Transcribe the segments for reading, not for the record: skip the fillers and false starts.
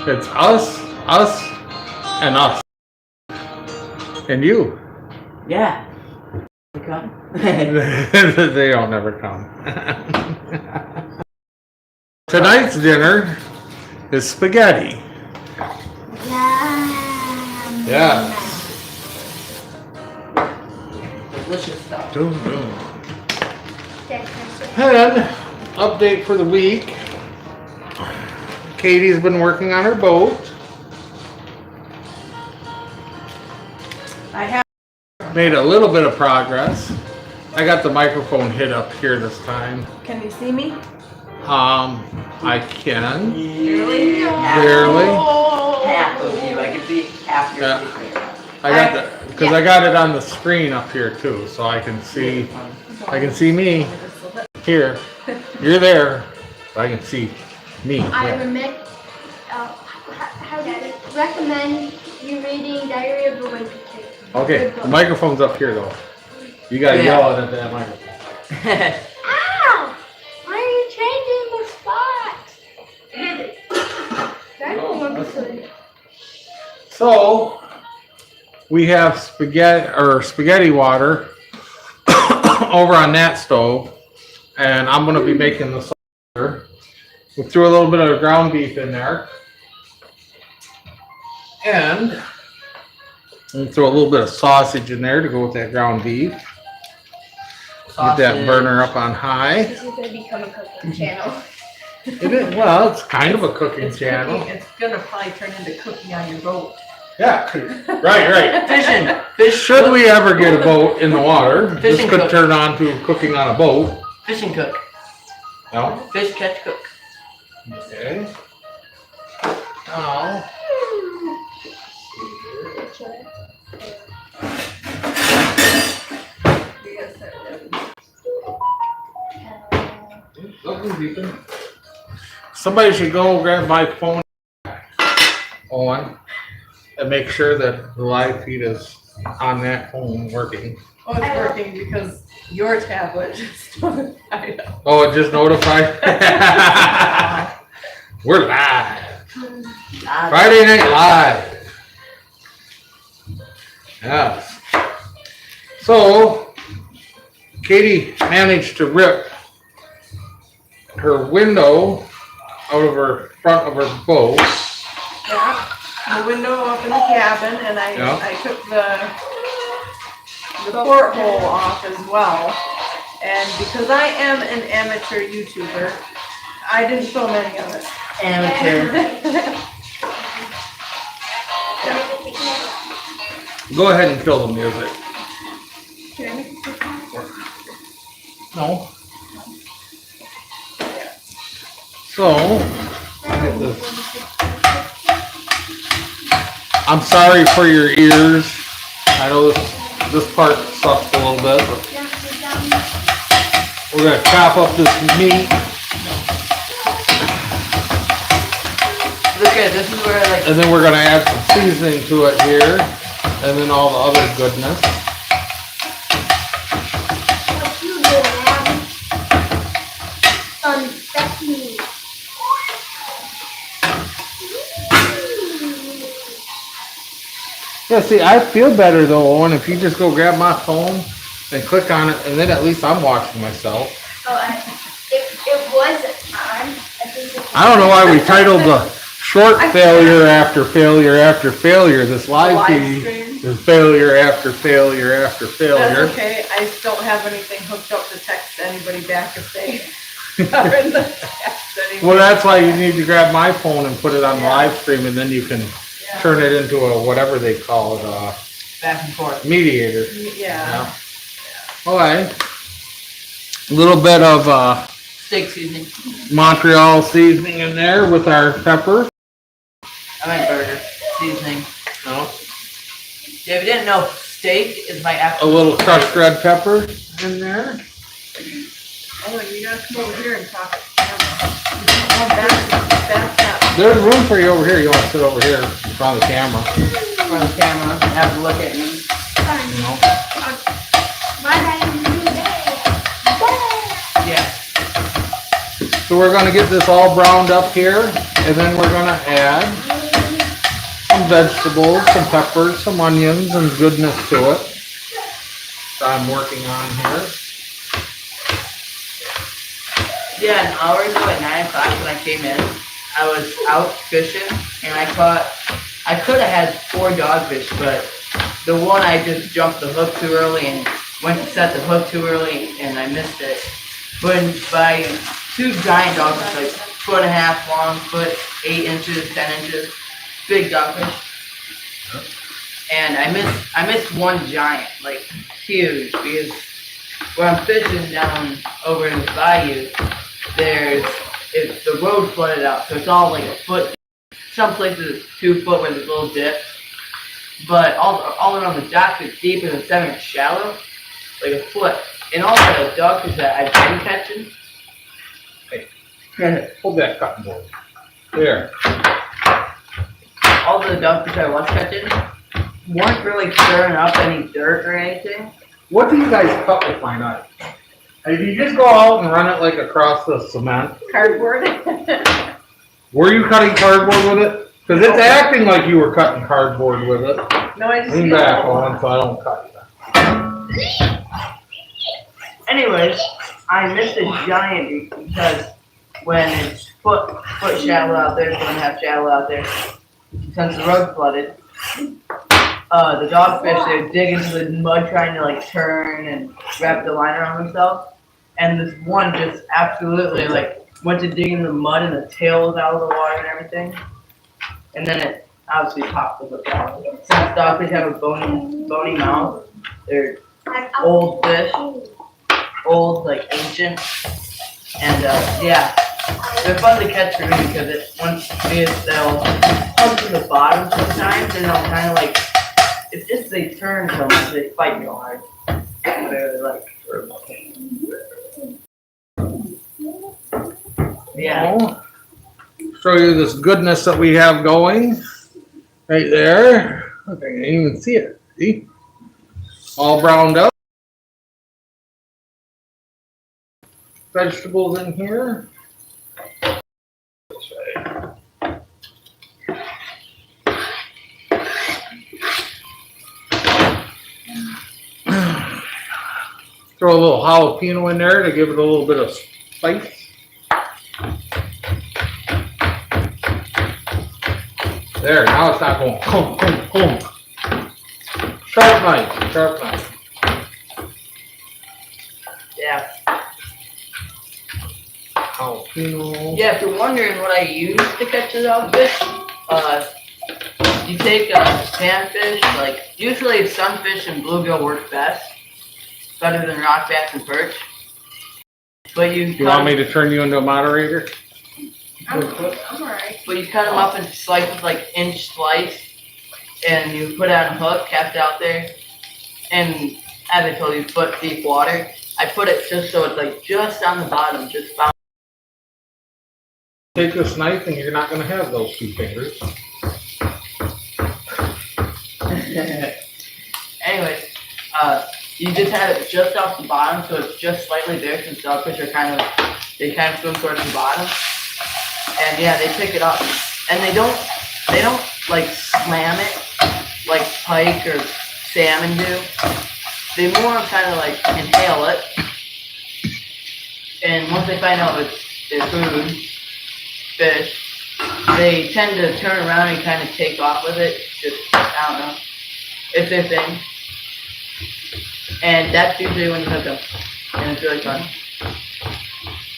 It's us, and us. And you. Yeah. You come? They don't ever come. Tonight's dinner is spaghetti. Yeah. Delicious stuff. And update for the week. Katie's been working on her boat. I have. Made a little bit of progress. I got the microphone hit up here this time. Can you see me? I can. Really? Barely. Half of you. I can see half your Yeah. screen. I got the because I got it on the screen up here too, so I can see. I can see me here. You're there. So I can see me. I Yeah. recommend you reading Diary of a Wimpy Kid. Okay, the microphone's up here though. You gotta Yeah. yell it at that microphone. Ow! Why are you changing the spot? Diary of a Wimpy Kid. So we have spaghetti water over on that stove, and I'm gonna be making the sauce. We threw a little bit of ground beef in there, and throw a little bit of sausage in there to go with that ground beef. Get that burner up on high. This is gonna become a cooking channel. It is, well, it's kind of a cooking channel. It's gonna probably turn into cooking on your boat. Yeah, right. Fishing. Fish. Should we ever get a boat in the water, this Fishing could cook. turn on to cooking on a boat. Fish and cook. No? Fish, catch, cook. Okay. Now, somebody should go grab my phone on and make sure that the live feed is on that phone working. Oh, it's working because your tablet just notified us. Oh, it just notified? We're live. Friday Night Live. Yes. So, Katie managed to rip her window out of her front of her boat. Yeah, the window up in the cabin, and Yeah. I took the porthole off as well. And because I am an amateur YouTuber, I didn't film any of it. Amateur. Go ahead and kill the music. No. So, get this. I'm sorry for your ears. I know this part sucks a little bit, but we're gonna chop up this meat, Look at this is where like and then we're gonna add some seasoning to it here, and then all the other goodness. What you doing, Abby? That's me. Yeah, see, I feel better though, Owen, if you just go grab my phone and click on it, and then at least I'm watching myself. Oh, it was on. I think I don't know why we titled the short failure after failure after failure. This live feed stream. is failure after failure after failure. That's okay. I just don't have anything hooked up to text anybody back if they are in the text anymore. Well, that's why you need to grab my phone and put it on live stream, and then you can turn it into a whatever they call it, back and forth. mediator. Yeah. Okay. A little bit of Steak seasoning. Montreal seasoning in there with our pepper. I like burger seasoning. No. Yeah, if you didn't know, steak is my A absolute little crushed red pepper in there. Oh, you gotta come over here and talk. Back up. There's room for you over here. You want to sit over here in front of the camera. for the camera and have to look at me. Yeah. So we're gonna get this all browned up here, and then we're gonna add some vegetables, some peppers, some onions, and goodness to it that I'm working on here. Yeah, an hour ago at 9 o'clock when I came in, I was out fishing and I could have had 4 dogfish, but the one I just jumped the hook too early and went to set the hook too early and I missed it. But by 2 giant dogfish, like 1.5 long, 8 inches, 10 inches, big dogfish. And I missed one giant, like huge, because where I'm fishing down over in the bayou, the road flooded out, so it's all like a foot. Some places it's 2 foot with a little dip, but all around the dock it's deep and the center is shallow, like a foot. And all the dogfish that I've been catching. Hold that cutting board. There. All the dogfish I was catching weren't really stirring up any dirt or anything. What do you guys cut with my knife? If you just go out and run it like across the cement, Cardboard. were you cutting cardboard with it? Because it's acting like you were cutting cardboard with it. No, I just. Lean back on so I don't cut you. Anyways, I missed a giant because when it's foot shallow out there, 1.5 shallow out there, since the road flooded, the dogfish, they dig into the mud trying to like turn and wrap the line around themselves. And this one just absolutely like went to dig in the mud and the tail was out of the water and everything. And then it obviously popped the hook out. Since dogfish have a bony mouth, they're old fish, old, like ancient. And yeah, they're fun to catch for me because they'll come to the bottom sometimes and they'll kind of like, it's just they turn so much, they fight real hard. They're like, yeah. I'll show you this goodness that we have going right there. Look, I can't even see it. See? All browned up. Vegetables in here. Throw a little jalapeno in there to give it a little bit of spice. There, now it's not going hum, hum, hum. Sharp knife, sharp knife. Yeah. Jalapeno. Yeah, if you're wondering what I use to catch the dogfish, you take panfish, like usually sunfish and bluegill work best, better than rock bass and perch. But You want me to turn you into a moderator? I'm alright. But you cut them up in slices, like inch slice, and you put it on a hook, cast it out there, and as I told you, foot deep water. I put it just so it's like just on the bottom, just bound. Take this knife and you're not going to have those 2 fingers. Anyways, you just have it just off the bottom, so it's just slightly there since dogfish are kind of swim towards the bottom. And yeah, they pick it up, and they don't like slam it like pike or salmon do. They more kind of like inhale it, and once they find out it's their food, fish, they tend to turn around and kind of take off with it. Just, I don't know, it's their thing. And that's usually when you hook them, and it's really fun.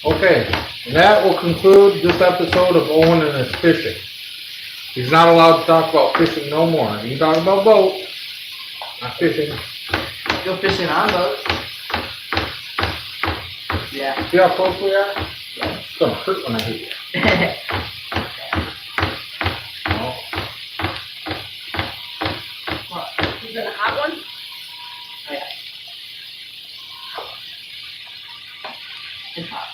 Okay, and that will conclude this episode of Owen and his fishing. He's not allowed to talk about fishing no more. He can talk about boat, not fishing. Go fishing on boats. Yeah. See how close we are? It's gonna hurt when I hit you. Oh. Is it a hot one? It's hot.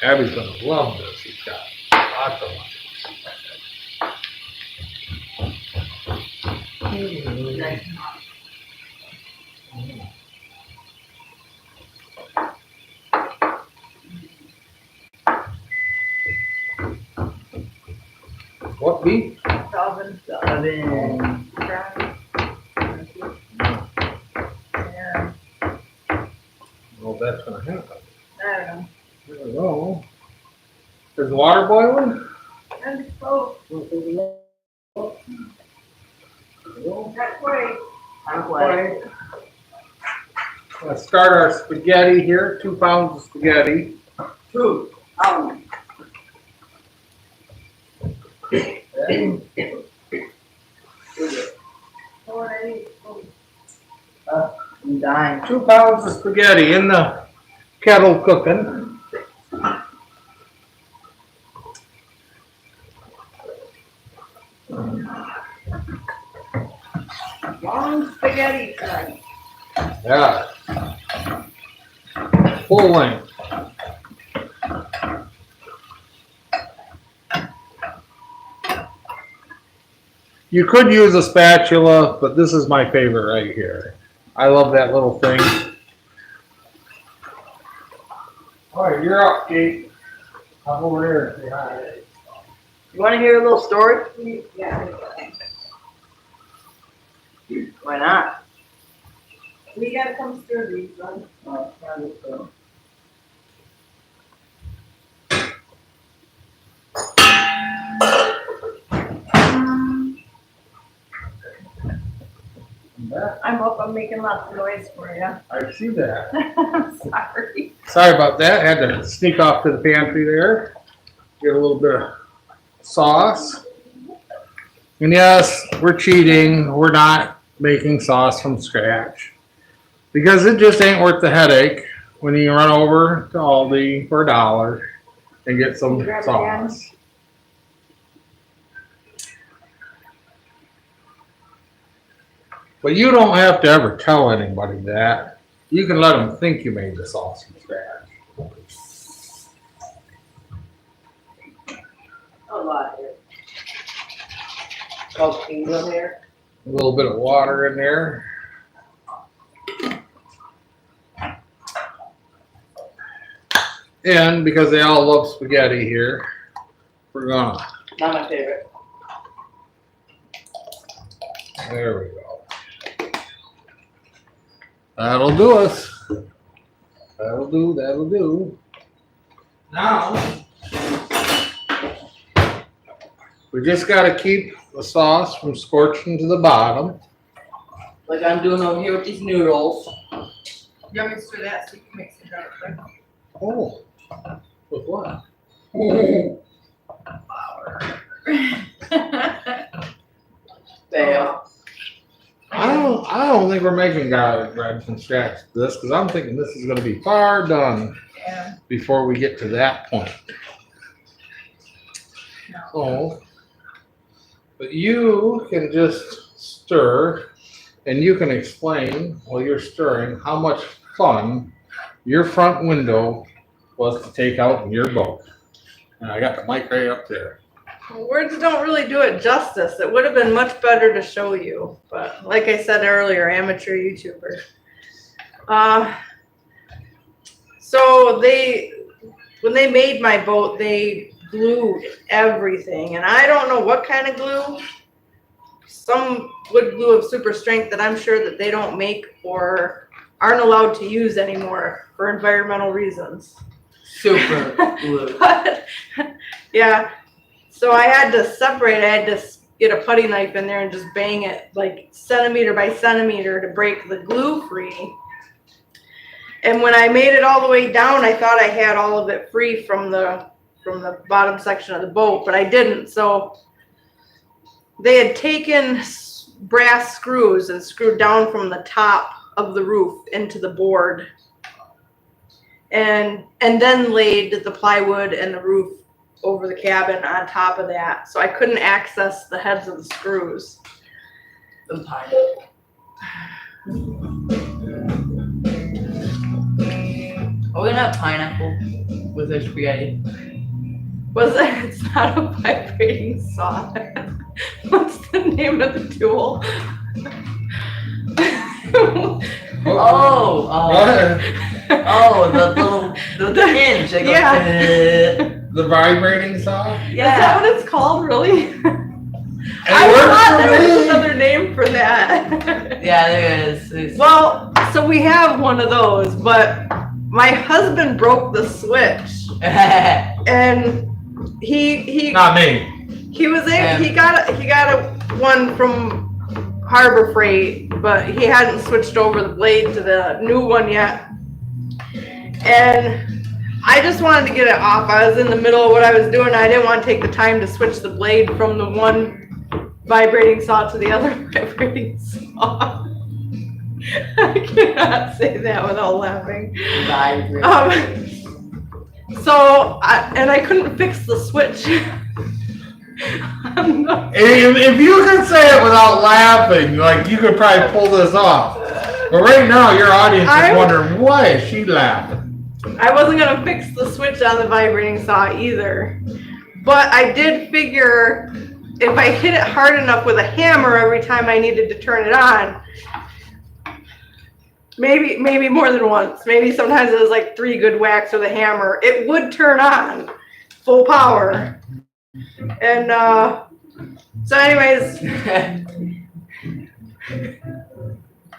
Abby's gonna love this. He's got lots of lunches. Nice. What beef? Calvin. Oven. Brown. Yeah, Well, that's gonna happen. I don't know. There we go. Is the water boiling? And so, that's great. I'm glad. Let's start our spaghetti here. 2 pounds of spaghetti. Two. I'm dying. 2 pounds of spaghetti in the kettle cooking. Long spaghetti time. Yeah. Full length. You could use a spatula, but this is my favorite right here. I love that little thing. All right, you're up, Kate. I'm over here. Say hi. You wanna hear a little story? Yeah. Why not? We gotta come stir these, right? I'm up, I'm making lots of noise for you. I see that. I'm sorry. Sorry about that. Had to sneak off to the pantry there. Get a little bit of sauce. And yes, we're cheating. We're not making sauce from scratch. Because it just ain't worth the headache when you run over to Aldi for $1 and get some Grab it sauce. But you don't have to ever tell anybody that. You can let them think you made the sauce from scratch. A lot here. Oh, things on there. A little bit of water in there. And because they all love spaghetti here, we're gonna, Not my favorite. there we go. That'll do us. That'll do. Now, we just gotta keep the sauce from scorching to the bottom. Like I'm doing over here with these noodles. You want me to stir that so you can mix it up quick? Oh, with what? Fail. I don't think we're making garlic bread from scratch this, because I'm thinking this is gonna be far done Yeah. before we get to that point. No. So, but you can just stir, and you can explain while you're stirring how much fun your front window was to take out in your boat. And I got the mic right up there. Words don't really do it justice. It would have been much better to show you, but like I said earlier, amateur YouTuber. So when they made my boat, they glued everything, and I don't know what kind of glue. Some wood glue of super strength that I'm sure that they don't make or aren't allowed to use anymore for environmental reasons. Super glue. But yeah, so I had to separate. I had to get a putty knife in there and just bang it like centimeter by centimeter to break the glue free. And when I made it all the way down, I thought I had all of it free from the bottom section of the boat, but I didn't. So they had taken brass screws and screwed down from the top of the roof into the board, and then laid the plywood and the roof over the cabin on top of that, so I couldn't access the heads of the screws. The pineapple. Are we gonna have pineapple with our spaghetti? It's not a vibrating saw. What's the name of the tool? Oh, the little the hinge that goes. Yeah. The vibrating saw? Is that what it's called, really? It I works thought for there was me. another name for that. Yeah, there is. It's- Well, so we have one of those, but my husband broke the switch, and he Not me. he was Yeah. he got a one from Harbor Freight, but he hadn't switched over the blade to the new one yet. And I just wanted to get it off. I was in the middle of what I was doing. I didn't want to take the time to switch the blade from the one vibrating saw to the other vibrating saw. I cannot say that without laughing. Vibrate. So I couldn't fix the switch. I'm not- If you could say it without laughing, like you could probably pull this off. But right now, your audience is wondering why is she laughing? I wasn't gonna fix the switch on the vibrating saw either. But I did figure if I hit it hard enough with a hammer every time I needed to turn it on, maybe more than once, maybe sometimes it was like 3 good whacks with a hammer, it would turn on full power. And so anyways,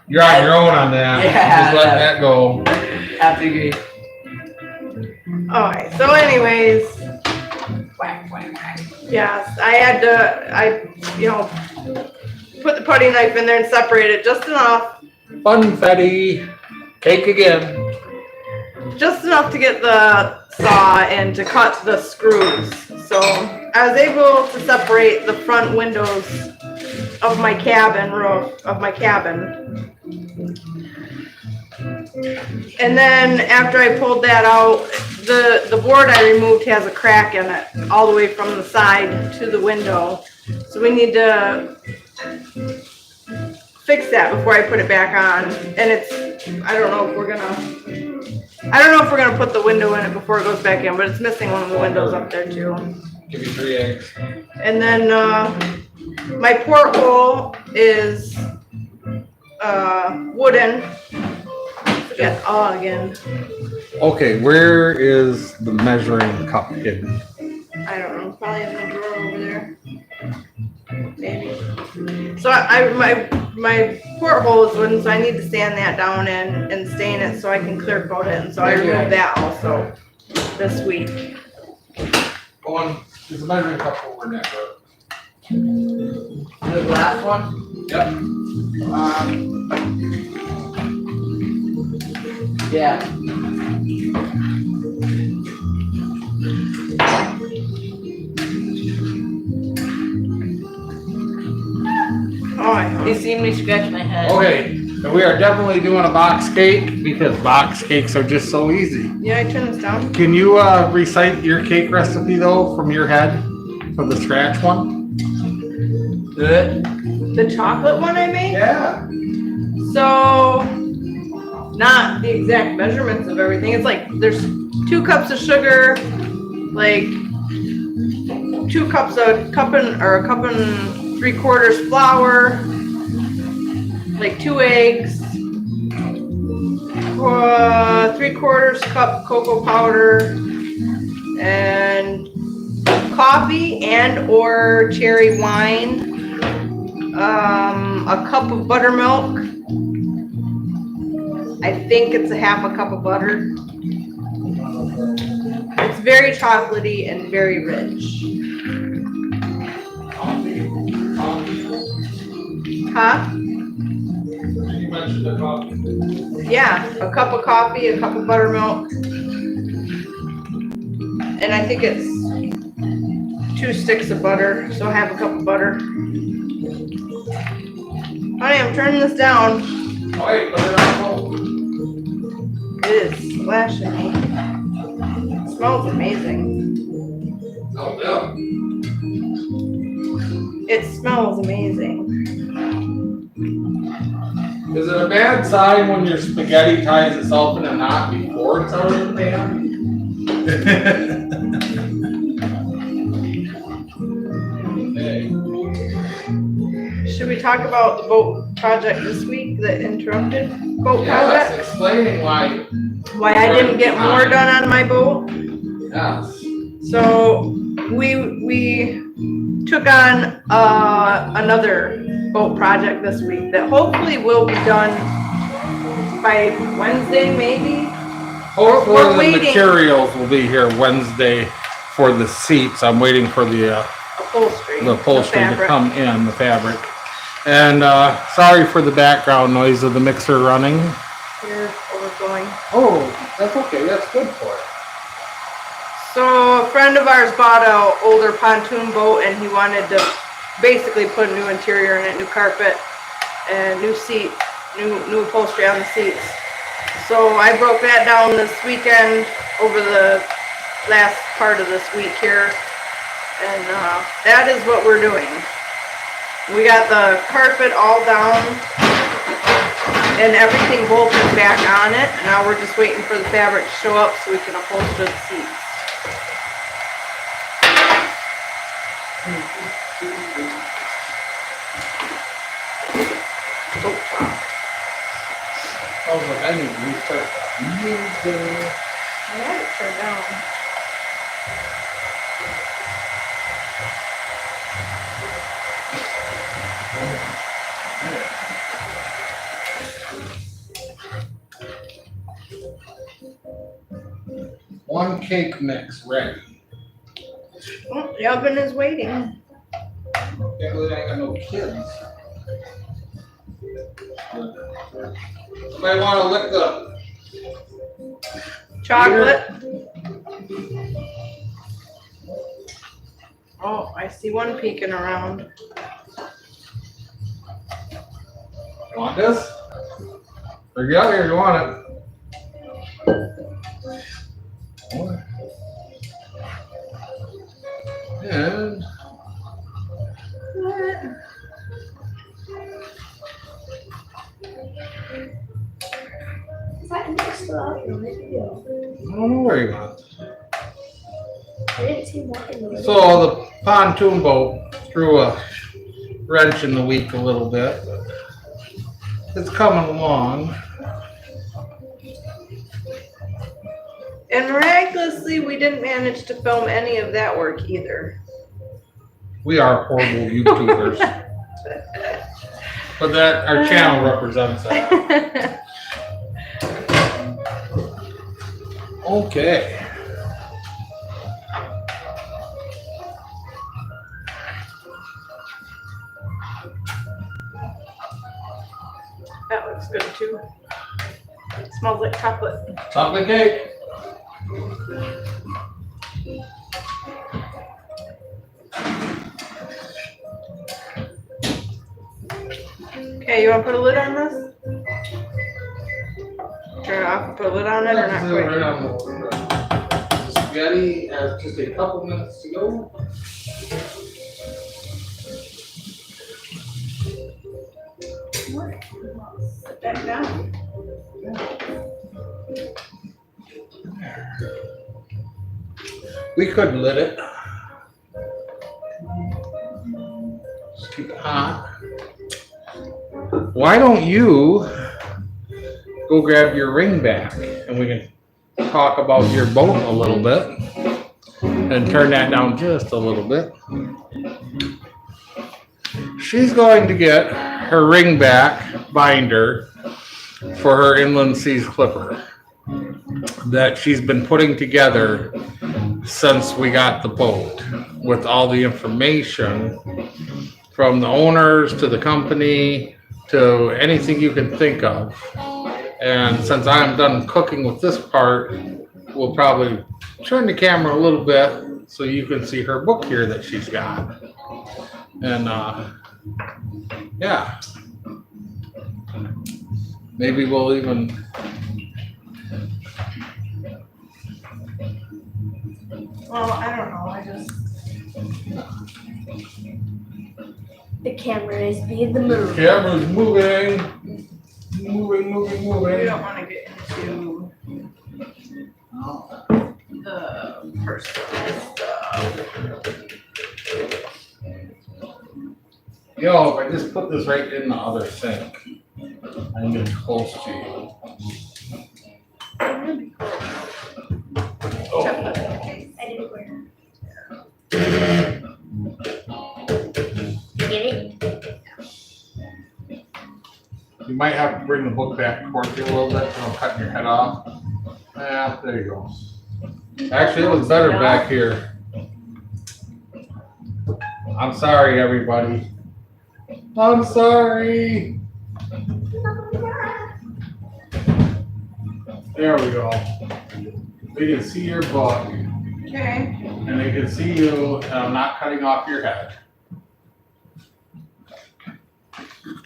You're on your own on that. Yeah. Just letting that go. Have to agree. alright, so anyways, Whack, whack, whack. yes, I put the putty knife in there and separate it just enough Funfetti. Cake again. just enough to get the saw and to cut the screws. So I was able to separate the front windows of my cabin roof, of my cabin. And then after I pulled that out, the board I removed has a crack in it all the way from the side to the window. So we need to fix that before I put it back on. And I don't know if we're gonna put the window in it before it goes back in, but it's missing one of the windows up there too. Give you 3 eggs. And then my porthole is wooden. Forget again. Okay, where is the measuring cup hidden? I don't know. Probably in the drawer over there. Maybe. So my porthole is wooden, so I need to sand that down and stain it so I can clear coat it. And so I removed that also this week. Go on. There's a measuring cup over in that room. The last one? Yep. Yeah. You see me scratch my head. Okay, and we are definitely doing a box cake because box cakes are just so easy. Yeah, I turn this down. Can you recite your cake recipe though from your head for the scratch one? Good. The chocolate one I made? Yeah. So, not the exact measurements of everything. It's like there's 2 cups of sugar, like 2 cups of a cup and 3/4 flour, like 2 eggs, 3/4 cup cocoa powder, and coffee and or cherry wine, a cup of buttermilk. I think it's a 1/2 cup of butter. It's very chocolatey and very rich. Huh? You mentioned the coffee. Yeah, a cup of coffee, a cup of buttermilk. And I think it's 2 sticks of butter, so 1/2 cup of butter. Honey, I'm turning this down. Oh, wait, put it on hold. It is splashing me. It smells amazing. Oh, yeah. It smells amazing. Is it a bad sign when your spaghetti ties itself in a knot before it's already in the pan? Okay. Should we talk about the boat project this week, the interrupted boat Yes, project? explaining why. Why I didn't get more done on my boat? Yes. So we took on another boat project this week that hopefully will be done by Wednesday, maybe. Hopefully We're the waiting. materials will be here Wednesday for the seats. I'm waiting for the Upholstery. upholstery to fabric. come in, the fabric. And sorry for the background noise of the mixer running. Here's where we're going. Oh, that's okay. That's good for it. So a friend of ours bought a older pontoon boat and he wanted to basically put a new interior in it, new carpet and new seat, new upholstery on the seats. So I broke that down this weekend over the last part of this week here. And that is what we're doing. We got the carpet all down and everything bolted back on it. Now we're just waiting for the fabric to show up so we can upholster the seats. I was like, I need to restart that music. I had it turned down. One cake mix ready. Oh, the oven is waiting. Can't believe I ain't got no kids. Somebody want to lick the Chocolate. Oh, I see one peeking around. You want this? Or get out here, you want it? And Is that next up in the video? I don't know where you want. I didn't see that in the video. So the pontoon boat threw a wrench in the week a little bit. It's coming along. And miraculously, we didn't manage to film any of that work either. We are horrible YouTubers. But that, our channel represents that. Okay. That looks good too. It smells like chocolate. Chocolate cake. Okay, you want to put a lid on this? Turn it off and put a lid on it or not Right quick? on the spaghetti has just a couple minutes to go. Put that down. We could lid it. Just keep it hot. Why don't you go grab your ring back and we can talk about your boat a little bit and turn that down just a little bit. She's going to get her ring back binder for her Inland Seas Clipper that she's been putting together since we got the boat with all the information from the owners to the company to anything you can think of. And since I'm done cooking with this part, we'll probably turn the camera a little bit so you can see her book here that she's got. And yeah, maybe we'll even Well, I don't know. I just. The camera is being the move. camera's moving, moving. We don't want to get into the personal stuff. Yo, if I just put this right in the other sink, I can get close to you. Oh, I didn't wear might have to bring the book back towards you a little bit, so I'm cutting your head off. Yeah, there you go. Actually, it was better back here. I'm sorry, everybody. I'm sorry. There we go. They can see your book, Okay. and they can see you, and I'm not cutting off your head.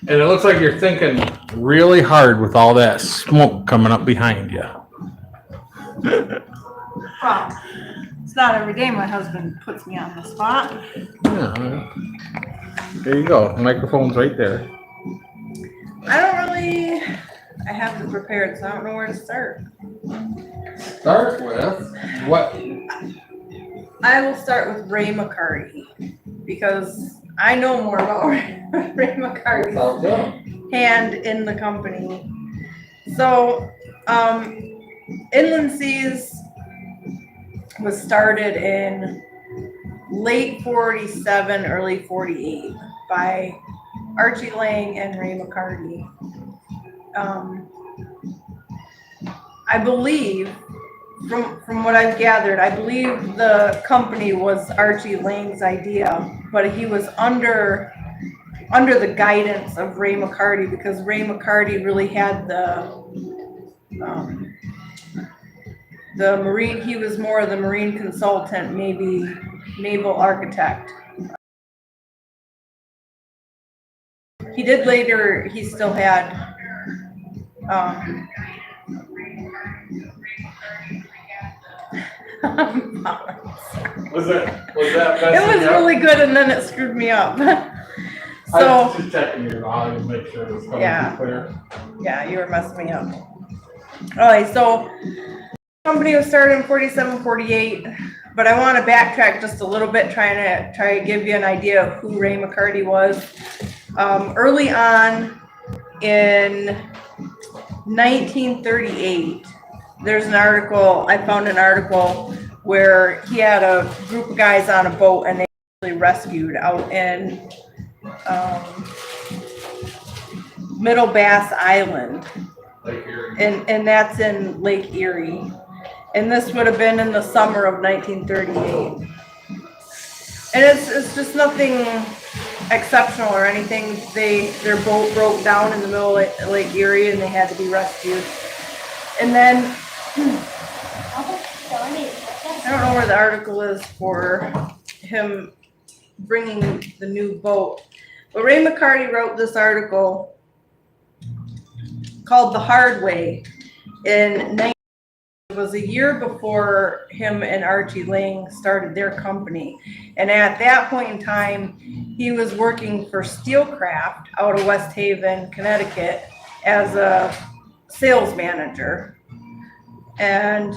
And it looks like you're thinking really hard with all that smoke coming up behind you. Well, it's not every day my husband puts me on the spot. Yeah. There you go. The microphone's right there. I have them prepared, so I don't know where to start. Start with what? I will start with Ray McCarty because I know more about Ray McCarty's Sounds good. hand in the company. So, Inland Seas was started in late 47, early 48 by Archie Lang and Ray McCarty. I believe, from what I've gathered, I believe the company was Archie Lang's idea, but he was under the guidance of Ray McCarty because Ray McCarty really had the marine. He was more of the marine consultant, maybe naval architect. He did later. He still had. Was that It was really good, and then it screwed me up. I So was just checking your volume, make sure it was coming Yeah. through clear. yeah, you were messing me up. All right, so the company was started in 47, 48, but I want to backtrack just a little bit, try to give you an idea of who Ray McCarty was. Early on in 1938, I found an article where he had a group of guys on a boat and they actually rescued out in Middle Bass Island, Like here. and that's in Lake Erie. And this would have been in the summer of 1938. And it's just nothing exceptional or anything. Their boat broke down in the middle of Lake Erie and they had to be rescued. And then I don't know where the article is for him bringing the new boat, but Ray McCarty wrote this article called "The Hard Way" it was a year before him and Archie Lang started their company. And at that point in time, he was working for Steelcraft out of West Haven, Connecticut, as a sales manager. And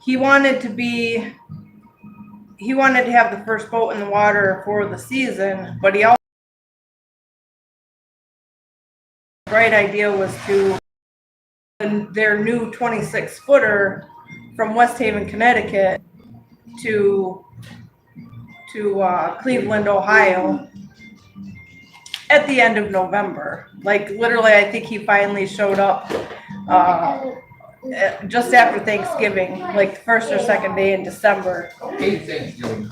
he wanted to have the first boat in the water for the season, but he also, the right idea was to their new 26-footer from West Haven, Connecticut to Cleveland, Ohio at the end of November. Like literally, I think he finally showed up just after Thanksgiving, like the first or second day in December. Ate Thanksgiving.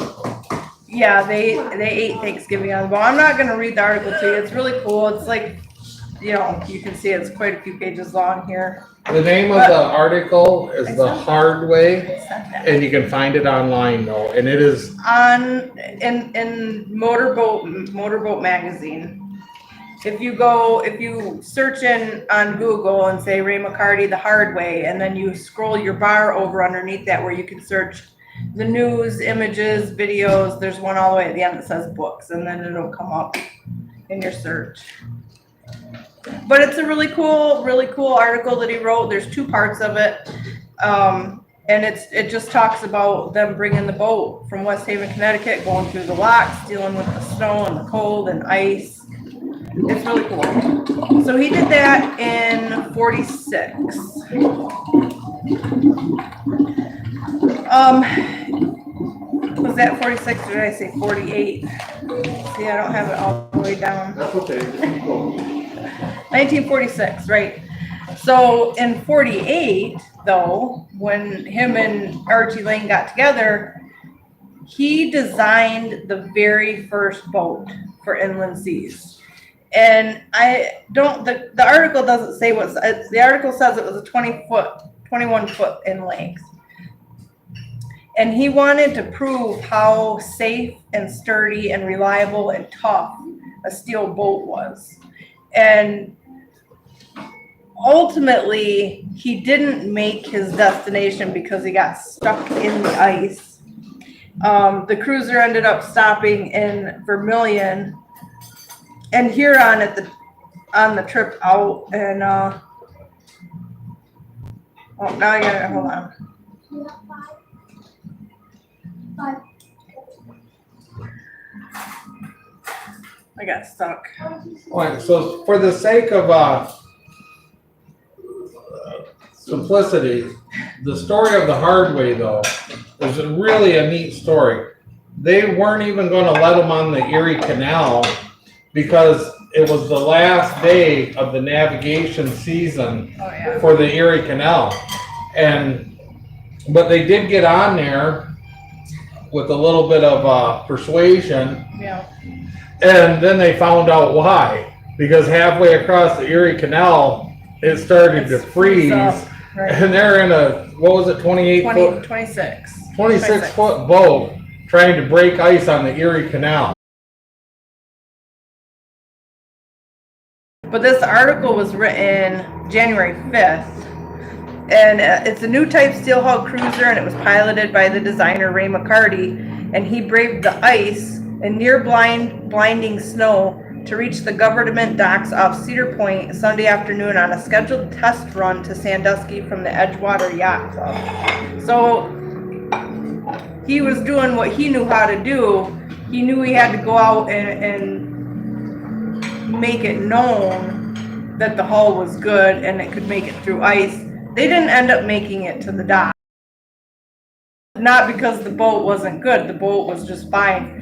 Yeah, they ate Thanksgiving on the boat. I'm not going to read the article to you. It's really cool. It's like, you know, you can see it's quite a few pages long here. The name of the article is The Hard Way, and you can find it online though, and it is in Motorboat Magazine. If you search in on Google and say Ray McCarty, The Hard Way, and then you scroll your bar over underneath that where you can search the news, images, videos, there's one all the way at the end that says books, and then it'll come up in your search. But it's a really cool article that he wrote. There's two parts of it. And it just talks about them bringing the boat from West Haven, Connecticut, going through the locks, dealing with the snow and the cold and ice. It's really cool. So he did that in 46. Was that 46 or did I say 48? See, I don't have it all the way way down. That's okay. Just keep going. 1946, right. So in 48, though, when him and Archie Lang got together, he designed the very first boat for inland seas. And I don't, the article doesn't say the article says it was a 21 foot in length. And he wanted to prove how safe and sturdy and reliable and tough a steel boat was. And ultimately, he didn't make his destination because he got stuck in the ice. The cruiser ended up stopping in Vermilion and Huron on the trip out. And now I gotta hold on. I got stuck. All right, so for the sake of simplicity, the story of the Hardway, though, is really a neat story. They weren't even going to let them on the Erie Canal because it was the last day of the navigation season Oh yeah. for the Erie Canal. But they did get on there with a little bit of persuasion. Yeah. And then they found out why. Because halfway across the Erie Canal, it started to freeze. Up, right. And they're in a, what was it, 26 26. foot boat trying to break ice on the Erie Canal. But this article was written January 5th. And it's a new type steel hull cruiser, and it was piloted by the designer Ray McCarty. And he braved the ice and near blinding snow to reach the government docks off Cedar Point Sunday afternoon on a scheduled test run to Sandusky from the Edgewater Yacht Club. So he was doing what he knew how to do. He knew he had to go out and make it known that the hull was good and it could make it through ice. They didn't end up making it to the dock. Not because the boat wasn't good, the boat was just fine.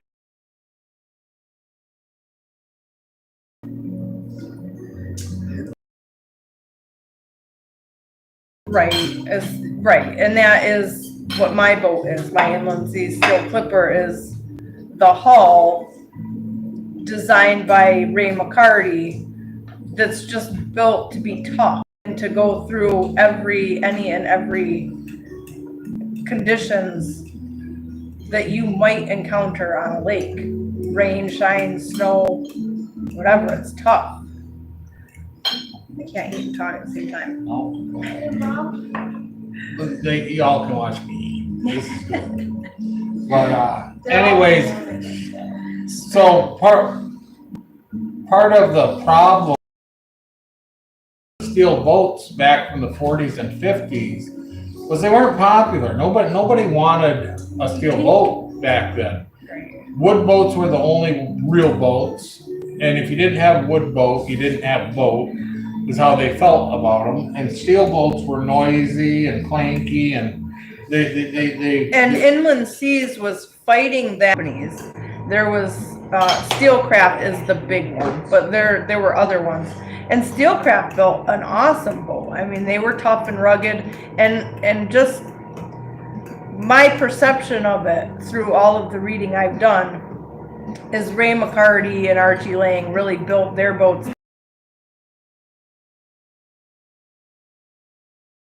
Right, and that is what my boat is. My Inland Sea Steel Clipper is the hull designed by Ray McCarty that's just built to be tough and to go through any and every conditions that you might encounter on a lake. Rain, shine, snow, whatever, it's tough. I can't eat and talk at the same time. Y'all can watch me eat. This is good. But anyways, so part of the problem with steel boats back from the 40s and 50s was they weren't popular. Nobody wanted a steel boat back then. Wood boats were the only real boats, and if you didn't have a wood boat, you didn't have a boat, is how they felt about them. And steel boats were noisy and clanky, and they And Inland Seas was fighting that. There was Steelcraft is the big one, but there were other ones. And Steelcraft built an awesome boat. I mean, they were tough and rugged, and just my perception of it through all of the reading I've done is Ray McCarty and Archie Lang really built their boats.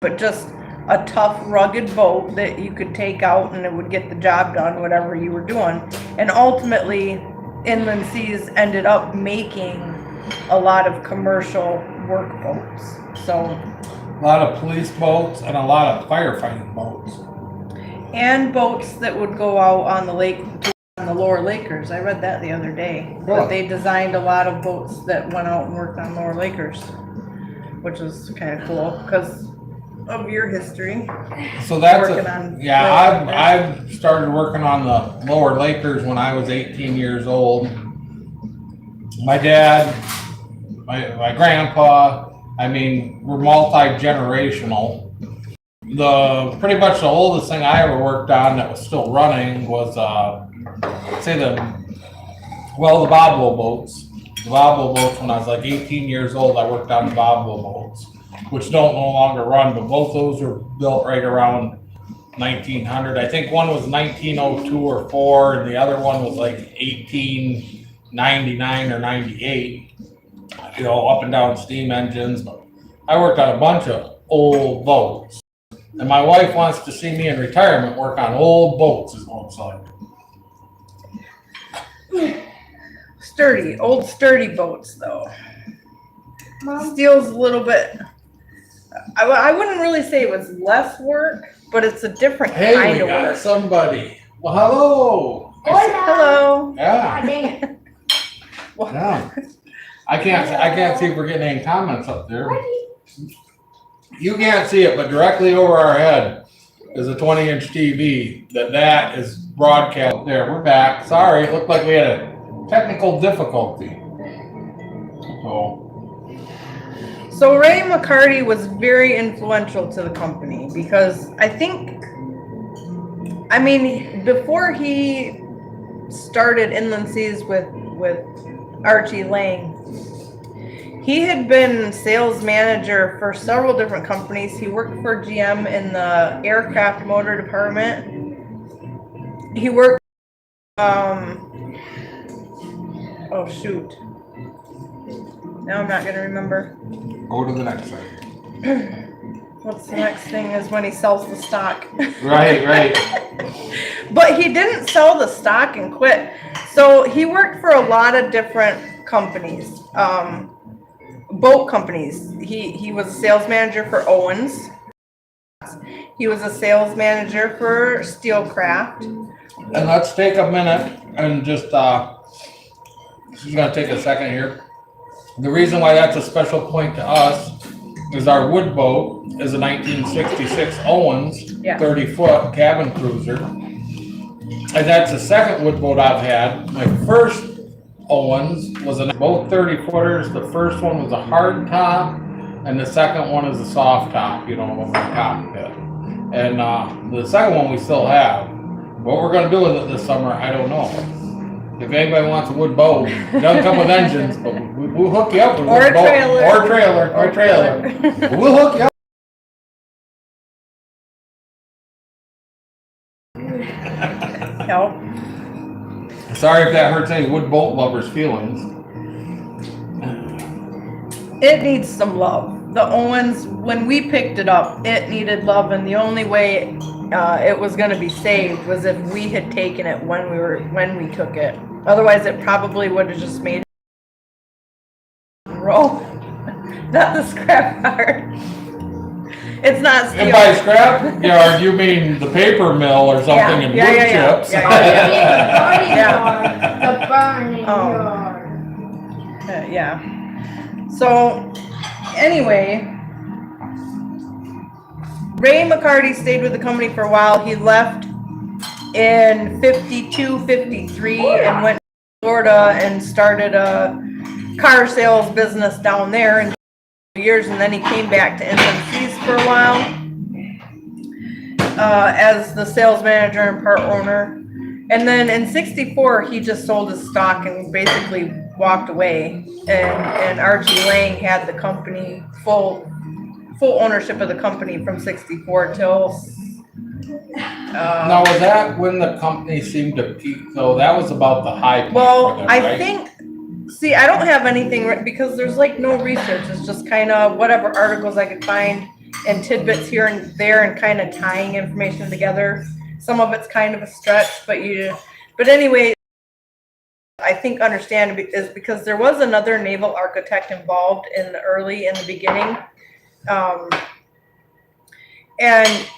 But just a tough, rugged boat that you could take out and it would get the job done, whatever you were doing. And ultimately, Inland Seas ended up making a lot of commercial work boats. So a lot of police boats and a lot of firefighting boats. And boats that would go out on the lake, on the Lower Lakers. I read that the other day. Cool. That they designed a lot of boats that went out and worked on Lower Lakers, which was kind of cool because of your history. So that's Working on I've started working on the Lower Lakers when I was 18 years old. My dad, my grandpa, I mean, we're multi-generational. Pretty much the oldest thing I ever worked on that was still running was, the Bobwell boats. Bobble boats when I was like 18 years old. I worked on Bobble boats, which don't no longer run, but both those were built right around 1900. I think one was 1902 or 4, and the other one was like 1899 or 98. You know, up and down steam engines. But I worked on a bunch of old boats, and my wife wants to see me in retirement work on old boats. Is what it's like. Old sturdy boats though. Mom, Steel's a little bit, I wouldn't really say it was less work, but it's a different Hey, kind we of got work. somebody. Well, hello. hola. Hello. Yeah. Dang it. Yeah. I can't see if we're getting any comments up there. You can't see it, but directly over our head is a 20-inch TV that is broadcast. There, we're back. Sorry, it looked like we had a technical difficulty. So Ray McCarty was very influential to the company because before he started Inland Seas with Archie Lang, he had been sales manager for several different companies. He worked for GM in the aircraft motor department. He worked, oh shoot. Now I'm not gonna remember. Go to the next thing. What's the next thing is when he sells the stock. Right. But he didn't sell the stock and quit. So he worked for a lot of different companies, boat companies. He was a sales manager for Owens. He was a sales manager for Steelcraft. And let's take a minute and just, this is gonna take a second here. The reason why that's a special point to us is our wood boat is a 1966 Owens, Yeah. 30-foot cabin cruiser. And that's the second wood boat I've had. My first Owens was both 30-footers. The first one was a hard top, and the second one is a soft top, you know, over the cockpit. And the second one we still have. What we're gonna do with it this summer, I don't know. If anybody wants a wood boat, it doesn't come with engines, but we'll hook you up with a Or a wood boat. trailer. Or a trailer. But we'll hook you up. No. Sorry if that hurts any wood boat lovers' feelings. It needs some love. The Owens, when we picked it up, it needed love, and the only way it was going to be saved was if we had taken it when we took it. Otherwise, it probably would have just made it roll. Not the scrap part. It's not steel. And by scrap yard, you mean the paper mill or something in wood chips. The burning yard. Yeah. So, anyway, Ray McCarty stayed with the company for a while. He left in 52, 53 and went to Florida and started a car sales business down there in years, and then he came back to Inland Seas for a while as the sales manager and part owner. And then in 64, he just sold his stock and basically walked away. And Archie Lang had the company full ownership of the company from 64 till. Now, was that when the company seemed to peak? So that was about the high point. Well, for them, I right? think. See, I don't have anything because there's like no research. It's just kind of whatever articles I could find and tidbits here and there and kind of tying information together. Some of it's kind of a stretch, but anyway, I think understand is because there was another naval architect involved in the beginning. And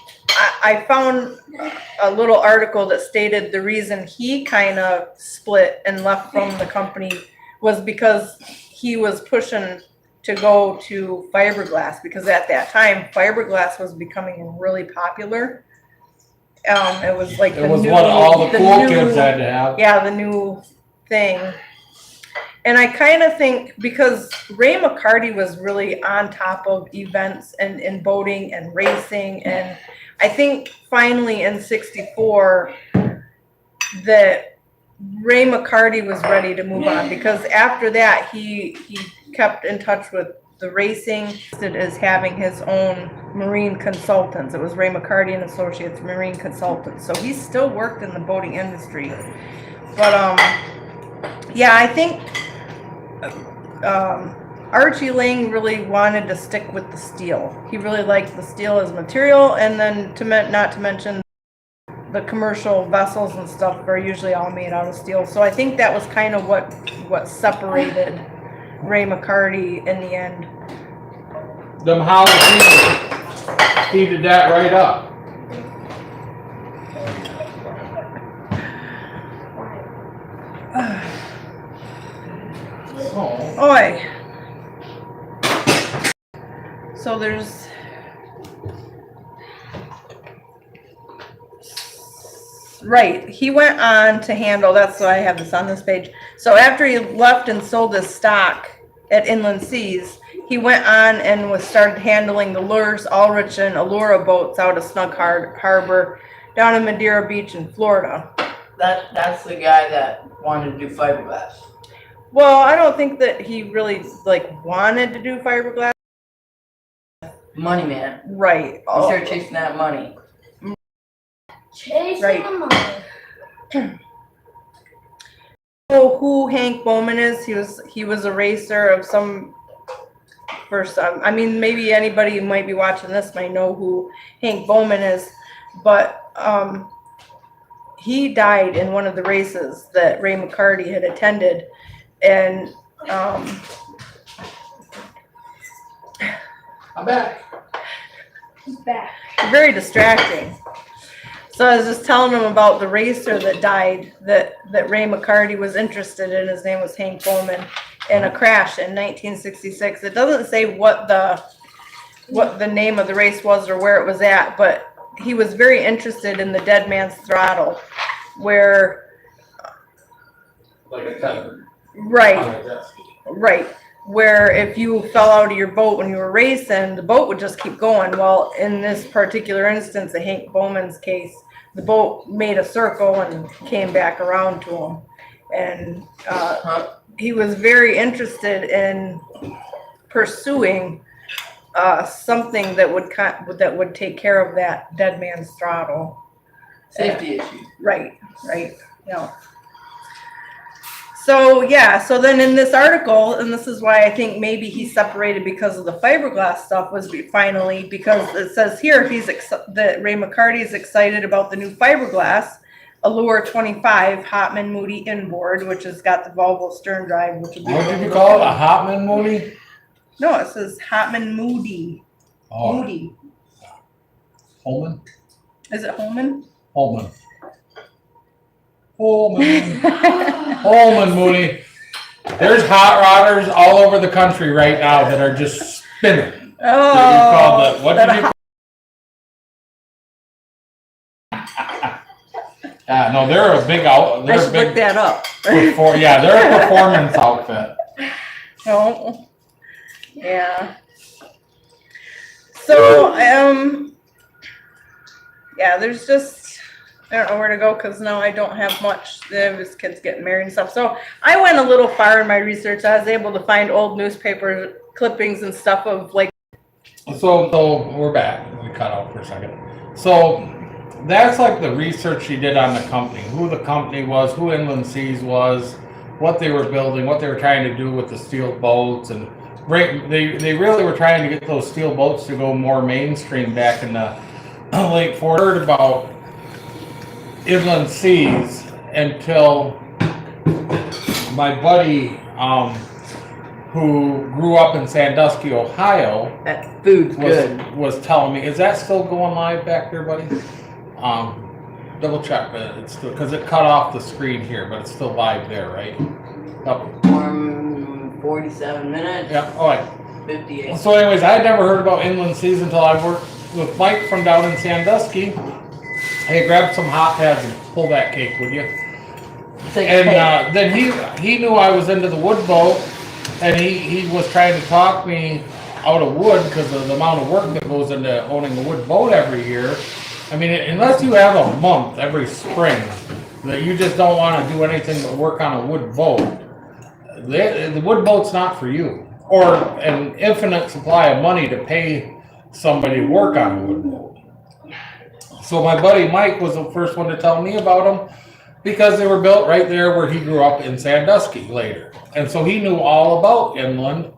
I found a little article that stated the reason he kind of split and left from the company was because he was pushing to go to fiberglass, because at that time fiberglass was becoming really popular. It was like It was what all the cool kids had to have. Yeah, the new thing. And I kind of think because Ray McCarty was really on top of events and boating and racing, and I think finally in 64 that Ray McCarty was ready to move on, because after that, he kept in touch with the racing, as having his own marine consultants. It was Ray McCarty and Associates Marine Consultants. So he still worked in the boating industry. But yeah, I think Archie Lang really wanted to stick with the steel. He really liked the steel as material, and then not to mention the commercial vessels and stuff are usually all made out of steel. So I think that was kind of what separated Ray McCarty in the end. Them houses heated that right up. So, Oi. So there's right. He went on to handle, that's why I have this on this page. So after he left and sold his stock at Inland Seas, he went on and started handling the Lures, Ulrich, and Allura boats out of Snug Harbor down in Madeira Beach in Florida. That's the guy that wanted to do fiberglass. Well, I don't think that he really wanted to do fiberglass. Money man. Right. You start chasing that money. Chasing Right. the money. Know who Hank Bowman is? He was a racer of some first. I mean, maybe anybody who might be watching this might know who Hank Bowman is, but he died in one of the races that Ray McCarty had attended, and I'm back. He's back. very distracting. So I was just telling him about the racer that died that Ray McCarty was interested in. His name was Hank Bowman, in a crash in 1966. It doesn't say what the name of the race was or where it was at, but he was very interested in the Dead Man's Throttle, where Like a tether. right, On a jet ski. right, where if you fell out of your boat when you were racing, the boat would just keep going. Well, in this particular instance, in Hank Bowman's case, the boat made a circle and came back around to him, and he was very interested in pursuing something that would take care of that Dead Man's Throttle. Safety issue. Right, yeah. So yeah, so then in this article, and this is why I think maybe he separated because of the fiberglass stuff, was finally because it says here that Ray McCarty is excited about the new fiberglass Allure 25 Hotman Moody inboard, which has got the Volvo stern drive. Which would be What did you call it? A Hotman Moody? No, it says Hotman Moody. Oh, Moody. Holman? Is it Holman? Holman. Holman. Holman Moody. There's hot rodders all over the country right now that are just spinning. Oh, That you call the, what did you? No, they're a big out. I They're a should look big. that up. Yeah, they're a performance outfit. Oh, yeah. So, yeah, there's just, I don't know where to go because now I don't have much. His kids getting married and stuff. So I went a little far in my research. I was able to find old newspaper clippings and stuff of like. So we're back. We cut out for a second. So that's like the research she did on the company, who the company was, who Inland Seas was, what they were building, what they were trying to do with the steel boats, and they really were trying to get those steel boats to go more mainstream back in the late 40s. Heard about Inland Seas until my buddy, who grew up in Sandusky, Ohio, That food's good. was telling me, is that still going live back there, buddy? Double check that it's still, because it cut off the screen here, but it's still live there, right? Yep. 47 minutes. Yep. All right. 58. So, anyways, I had never heard about Inland Seas until I worked with Mike from down in Sandusky. Hey, grab some hot pads and pull that cake, would you? And then he knew I was into the wood boat, and he was trying to talk me out of wood because of the amount of work that goes into owning a wood boat every year. I mean, unless you have a month every spring that you just don't want to do anything but work on a wood boat, the wood boat's not for you. Or an infinite supply of money to pay somebody to work on a wood boat. So my buddy Mike was the first one to tell me about them because they were built right there where he grew up in Sandusky later. And so he knew all about inland.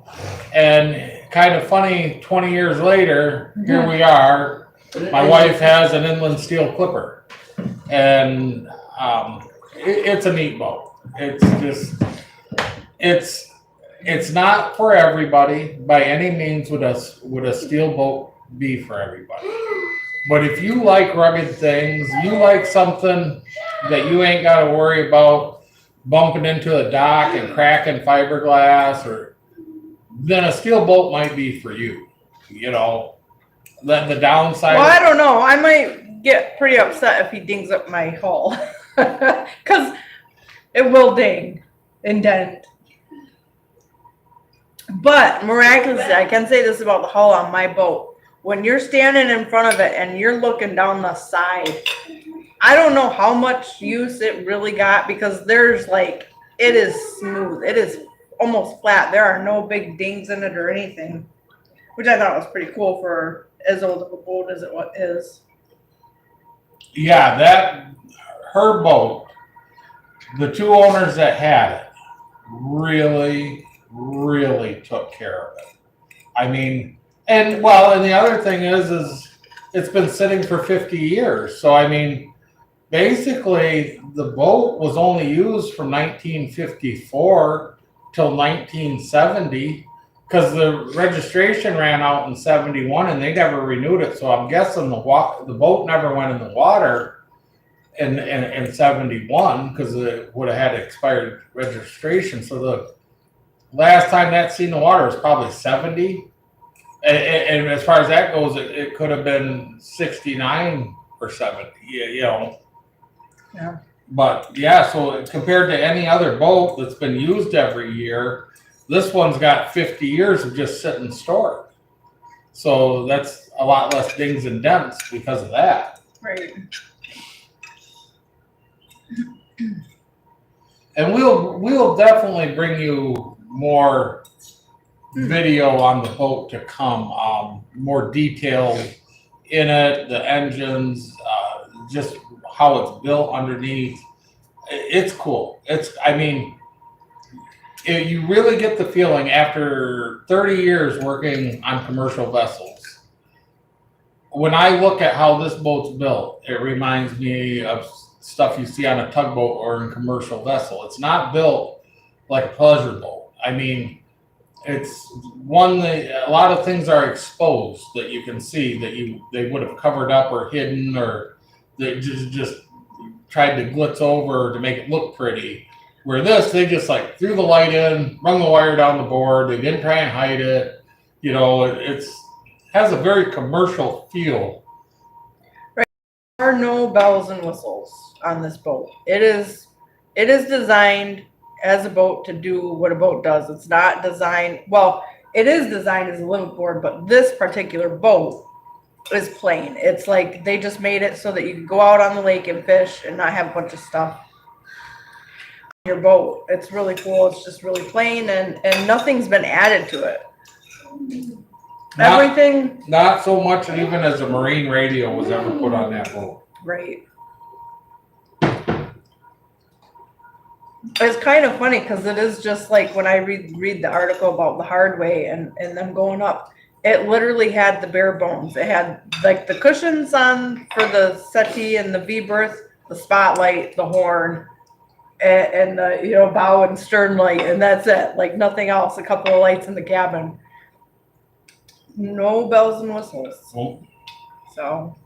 And kind of funny, 20 years later, here we are. My wife has an inland steel clipper. And it's a neat boat. It's just, it's not for everybody. By any means would a steel boat be for everybody. But if you like rugged things, you like something that you ain't got to worry about bumping into a dock and cracking fiberglass, or then a steel boat might be for you. You know, the downside. Well, I don't know. I might get pretty upset if he dings up my hull, because it will ding and dent. But miraculously, I can say this about the hull on my boat. When you're standing in front of it and you're looking down the side, I don't know how much use it really got, because there's like, it is smooth. It is almost flat. There are no big dings in it or anything, which I thought was pretty cool for as old of a boat as it is. Yeah, her boat, the two owners that had it really took care of it. I mean, and the other thing is it's been sitting for 50 years. So, I mean, basically the boat was only used from 1954 till 1970 because the registration ran out in 71 and they never renewed it. So I'm guessing the boat never went in the water in 71 because it would have had expired registration. So the last time that seen the water was probably 70. And as far as that goes, it could have been 69 or 70, you know. Yeah. But yeah, so compared to any other boat that's been used every year, this one's got 50 years of just sitting stored. So that's a lot less dings and dents because of that. Right. And we'll definitely bring you more video on the boat to come, more detail in it, the engines, just how it's built underneath. It's cool. You really get the feeling after 30 years working on commercial vessels. When I look at how this boat's built, it reminds me of stuff you see on a tugboat or in a commercial vessel. It's not built like a pleasure boat. I mean, it's one that a lot of things are exposed that you can see that they would have covered up or hidden, or they just tried to glitz over to make it look pretty. Where this, they just like threw the light in, rung the wire down the board. They didn't try and hide it. You know, has a very commercial feel. Right. There are no bells and whistles on this boat. It is designed as a boat to do what a boat does. It's not designed, well, it is designed as a liveable board, but this particular boat is plain. It's like they just made it so that you can go out on the lake and fish and not have a bunch of stuff on your boat. It's really cool. It's just really plain, and nothing's been added to it. Everything. Not so much even as a marine radio was ever put on that boat. Right. It's kind of funny because it is just like when I read the article about the Hardway and them going up, it literally had the bare bones. It had like the cushions on for the settee and the V-berth, the spotlight, the horn, and the bow and stern light, and that's it. Like nothing else. A couple of lights in the cabin. No bells and whistles. Well, So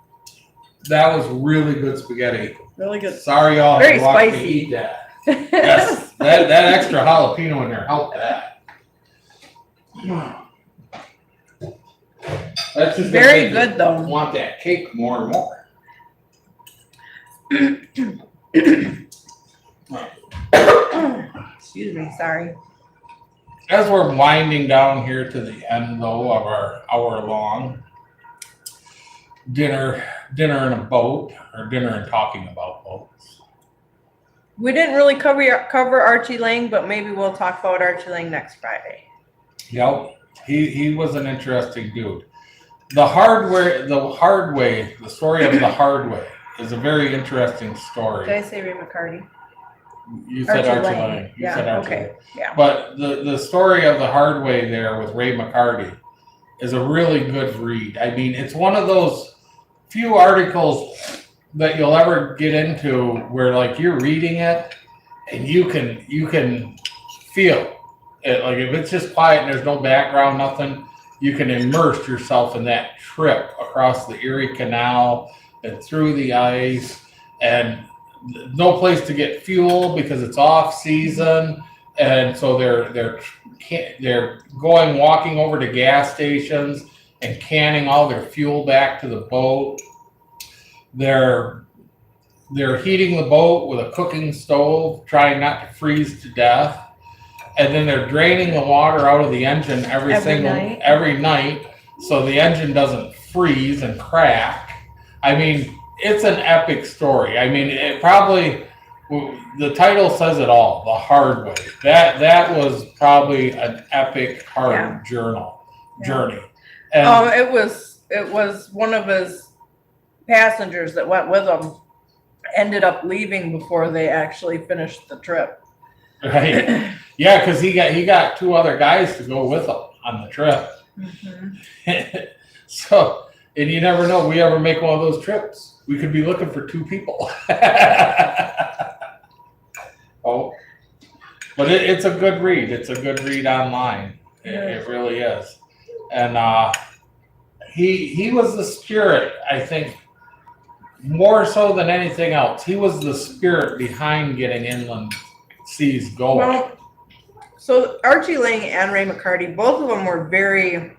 that was really good spaghetti. really good. Sorry y'all Very had to watch me spicy. eat that. Yes, that extra jalapeno in there helped that. That's just Very good though. Want that cake more and more. Excuse me, sorry. As we're winding down here to the end though of our hour-long dinner in a boat, or dinner and talking about boats. We didn't really cover Archie Lang, but maybe we'll talk about Archie Lang next Friday. Yep, he was an interesting dude. The hard way, the story of the hard way is a very interesting story. Did I say Ray McCarty? You said Archie Archie Lang. Lang. You Yeah, said Archie okay. Lang. Yeah. But the story of the hard way there with Ray McCarty is a really good read. I mean, it's one of those few articles that you'll ever get into where like you're reading it and you can feel it. Like if it's just quiet and there's no background, nothing, you can immerse yourself in that trip across the Erie Canal and through the ice, and no place to get fuel because it's off season, and so they're walking over to gas stations and canning all their fuel back to the boat. They're heating the boat with a cooking stove, trying not to freeze to death, and then they're draining the water out of the engine every night so the engine doesn't freeze and crack. I mean, it's an epic story. I mean, it probably, the title says it all, The Hard Way. That was probably an epic hard journey. And It was one of his passengers that went with him ended up leaving before they actually finished the trip. right. Yeah, because he got two other guys to go with him on the trip. Mm-hmm. So, and you never know, we ever make one of those trips, we could be looking for two people. Oh, but it's a good read. It's a good read online. It really is. And he was the spirit, I think, more so than anything else. He was the spirit behind getting inland seas going. Well, so Archie Lang and Ray McCarty, both of them were very,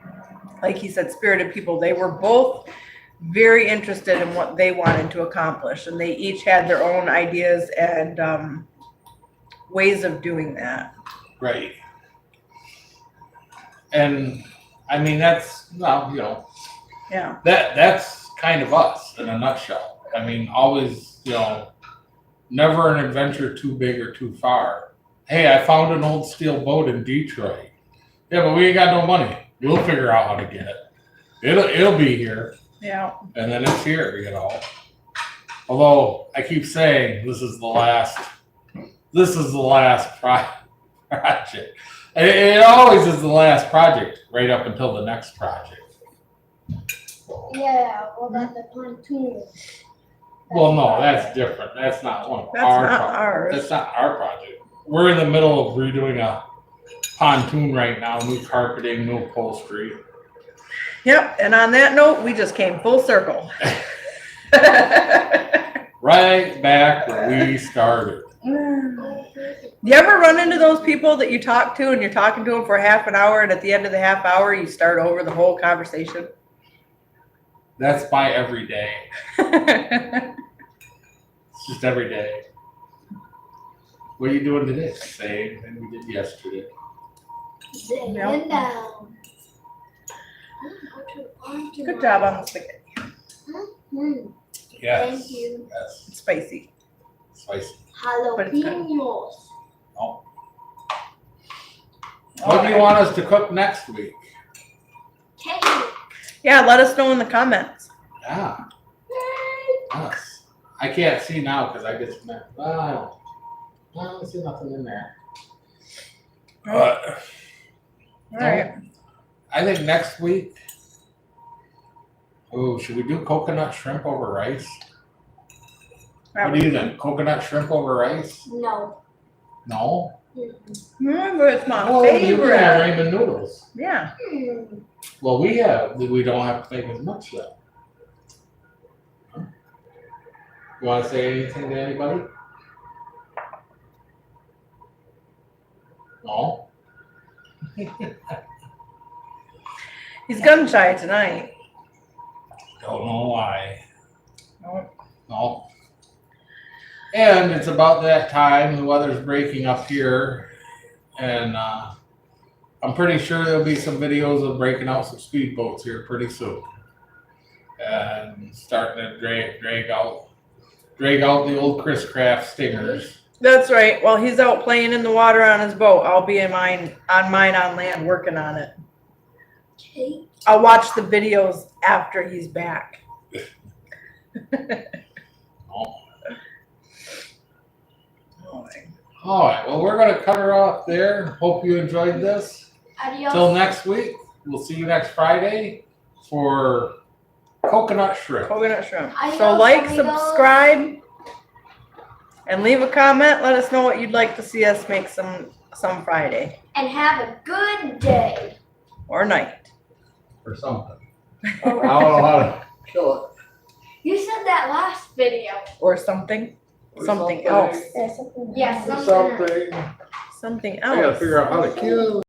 like he said, spirited people. They were both very interested in what they wanted to accomplish, and they each had their own ideas and ways of doing that. Right. And I mean, that's, well, you know, Yeah. that's kind of us in a nutshell. I mean, always, you know, never an adventure too big or too far. Hey, I found an old steel boat in Detroit. Yeah, but we ain't got no money. We'll figure out how to get it. It'll be here. Yeah. And then it's here, you know. Although I keep saying this is the last project. It always is the last project, right up until the next project. Yeah, well, that's the pontoon. Well, no, that's different. That's not one of That's our not projects. ours. That's not our project. We're in the middle of redoing a pontoon right now, new carpeting, new upholstery. Yep. And on that note, we just came full circle. Right back where we started. You ever run into those people that you talk to and you're talking to them for half an hour, and at the end of the half hour, you start over the whole conversation? That's my every day. It's just every day. What are you doing today? Same thing we did yesterday. Sitting Yep. down. Good job on the spaghetti. Yes. Thank you. Yes. It's spicy. Spicy. But it's good. Jalapenos. What do you want us to cook next week? Cake. Yeah, let us know in the comments. Yeah. Yes. I can't see now because I just met. I don't see nothing in there. But All right. I think next week. Oh, should we do coconut shrimp over rice? What do you think? Coconut shrimp over rice? No. No. Remember, it's my Oh, you can have favorite. ramen noodles. Yeah. Well, we don't have to make as much though. You want to say anything to anybody? No. He's gun shy tonight. Don't know why. No. No. And it's about that time. The weather's breaking up here, and I'm pretty sure there'll be some videos of breaking out some speedboats here pretty soon, and starting to drag out the old Chris Craft stingers. That's right. While he's out playing in the water on his boat, I'll be in mine on land working on it. Okay. I'll watch the videos after he's back. All right, well, we're gonna cut her off there. Hope you enjoyed this. Adios. Till next week, we'll see you next Friday for coconut shrimp. Coconut shrimp. Adios, So like, amigos. subscribe, and leave a comment. Let us know what you'd like to see us make some Friday And have a good day. or night. Or something. I don't know how to kill it. You said that last video. Or something. Or Something else. Yes, Or something Something I gotta else. figure out how to kill.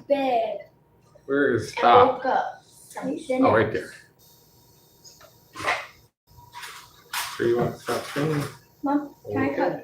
bad. Where is I stop? woke up. Something Oh, right there. So you want to stop screening? Mom, can I cut?